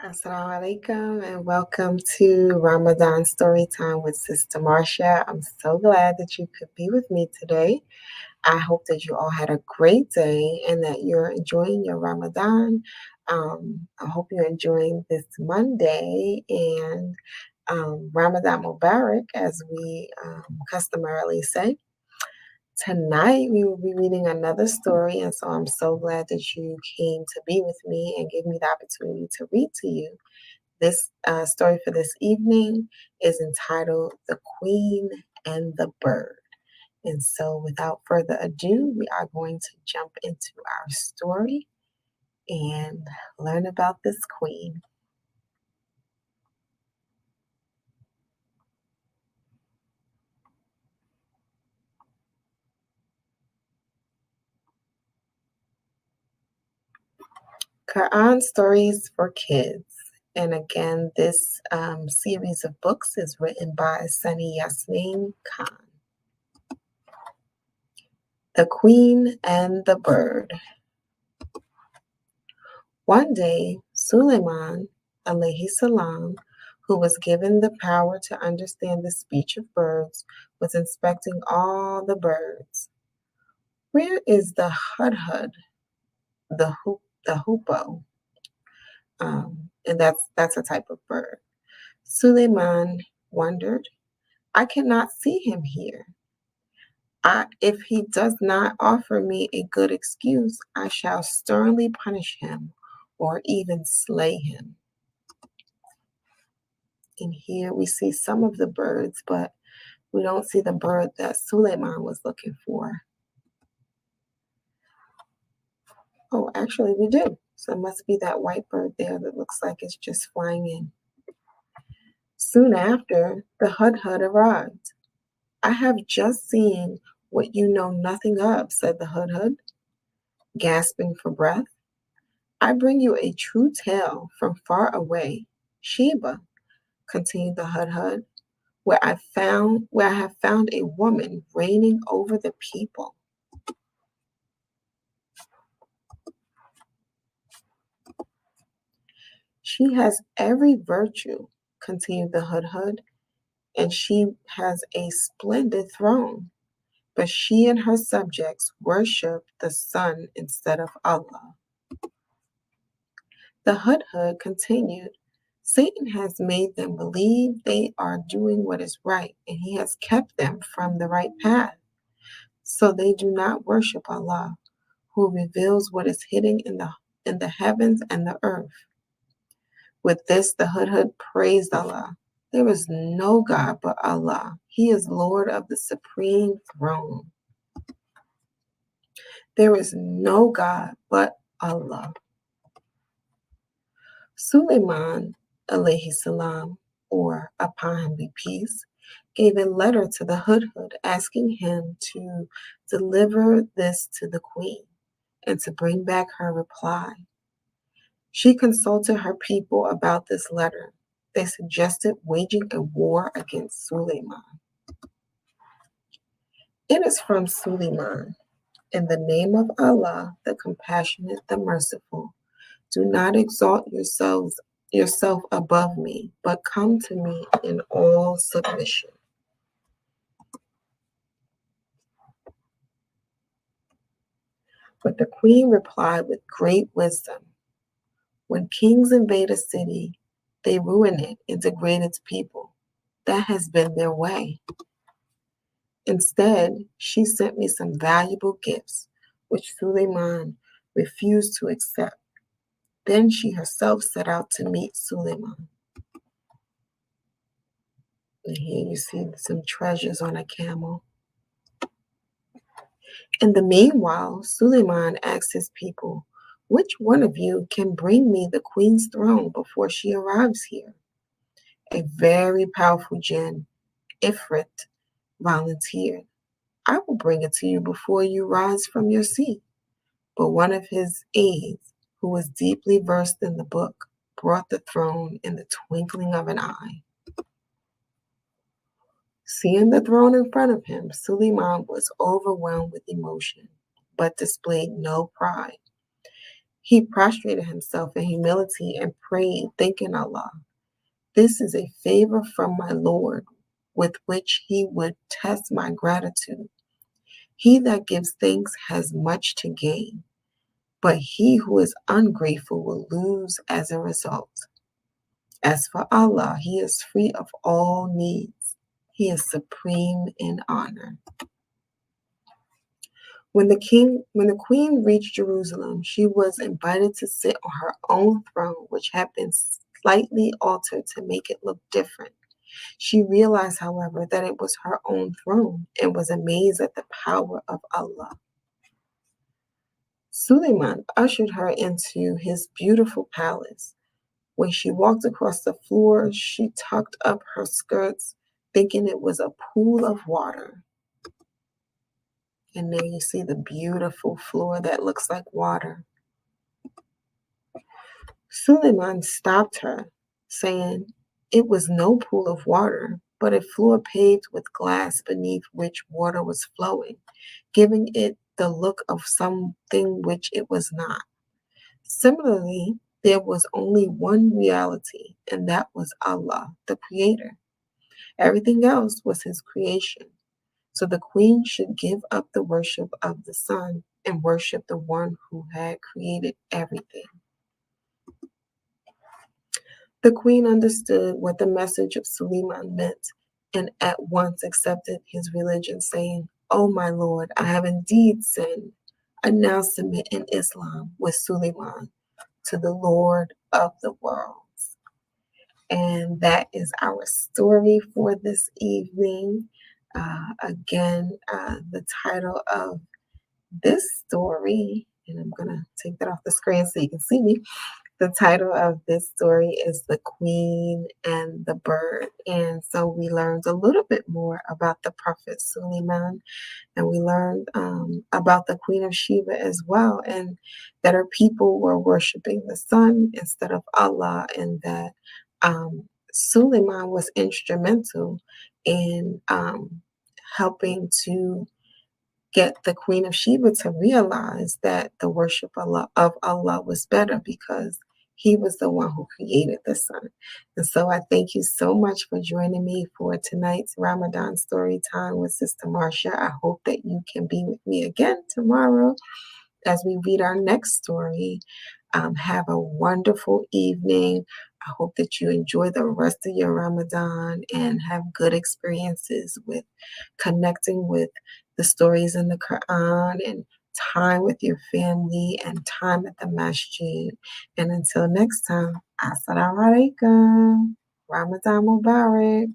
Assalamu alaikum and welcome to Ramadan Storytime with Sister Marsha. I'm so glad that you could be with me today. I hope that you all had a great day and that you're enjoying your Ramadan. I hope you're enjoying this Monday and Ramadan Mubarak, as we customarily say. Tonight, we will be reading another story, and so I'm so glad that you came to be with me and gave me the opportunity to read to you. This story for this evening is entitled The Queen and the Bird. And so, without further ado, we are going to jump into our story and learn about this queen. Quran Stories for Kids. And again, this series of books is written by Sunny Yasmin Khan. The Queen and the Bird. One day, Suleiman, alayhi salam, who was given the power to understand the speech of birds, was inspecting all the birds. Where is the hudhud, the hoopoe? And that's a type of bird. Suleiman wondered, I cannot see him here. If he does not offer me a good excuse, I shall sternly punish him or even slay him. And here we see some of the birds, but we don't see the bird that Suleiman was looking for. Oh, actually, we do. So it must be that white bird there that looks like it's just flying in. Soon after, the hudhud arrived. I have just seen what you know nothing of, said the hudhud, gasping for breath. I bring you a true tale from far away. Sheba, continued the hudhud, where I have found a woman reigning over the people. She has every virtue, continued the hudhud, and she has a splendid throne. But she and her subjects worship the sun instead of Allah. The hudhud continued, Satan has made them believe they are doing what is right, and he has kept them from the right path. So they do not worship Allah, who reveals what is hidden in the heavens and the earth. With this, the hudhud praised Allah. There is no God but Allah. He is Lord of the supreme throne. There is no God but Allah. Suleiman, alayhi salam, or upon him be peace, gave a letter to the hudhud asking him to deliver this to the queen and to bring back her reply. She consulted her people about this letter. They suggested waging a war against Suleiman. It is from Suleiman. In the name of Allah, the compassionate, the merciful, do not exalt yourself above me, but come to me in all submission. But the queen replied with great wisdom, when kings invade a city, they ruin it and degrade its people. That has been their way. Instead, she sent me some valuable gifts, which Suleiman refused to accept. Then she herself set out to meet Suleiman. And here you see some treasures on a camel. In the meanwhile, Suleiman asked his people, which one of you can bring me the queen's throne before she arrives here? A very powerful jinn, Ifrit, volunteered. I will bring it to you before you rise from your seat. But one of his aides, who was deeply versed in the book, brought the throne in the twinkling of an eye. Seeing the throne in front of him, Suleiman was overwhelmed with emotion, but displayed no pride. He prostrated himself in humility and prayed, thanking Allah. This is a favor from my Lord with which he would test my gratitude. He that gives thanks has much to gain, but he who is ungrateful will lose as a result. As for Allah, he is free of all needs. He is supreme in honor. When the queen reached Jerusalem, she was invited to sit on her own throne, which had been slightly altered to make it look different. She realized, however, that it was her own throne and was amazed at the power of Allah. Suleiman ushered her into his beautiful palace. When she walked across the floor, she tucked up her skirts, thinking it was a pool of water. And there you see the beautiful floor that looks like water. Suleiman stopped her, saying it was no pool of water, but a floor paved with glass beneath which water was flowing, giving it the look of something which it was not. Similarly, there was only one reality, and that was Allah, the Creator. Everything else was His creation. So the queen should give up the worship of the sun and worship the one who had created everything. The queen understood what the message of Suleiman meant and at once accepted his religion, saying, "O my Lord, I have indeed sinned. I now submit in Islam with Suleiman to the Lord of the worlds." And that is our story for this evening. The title of this story, and I'm going to take that off the screen so you can see me. The title of this story is The Queen and the Bird. And so we learned a little bit more about the Prophet Suleiman, and we learned about the Queen of Sheba as well, and that her people were worshiping the sun instead of Allah, and that Suleiman was instrumental in helping to get the Queen of Sheba to realize that the worship of Allah was better because he was the one who created the sun. And so I thank you so much for joining me for tonight's Ramadan story time with Sister Marsha. I hope that you can be with me again tomorrow as we read our next story. Have a wonderful evening. I hope that you enjoy the rest of your Ramadan and have good experiences with connecting with the stories in the Quran and time with your family and time at the masjid. And until next time, Assalamu alaikum. Ramadan Mubarak.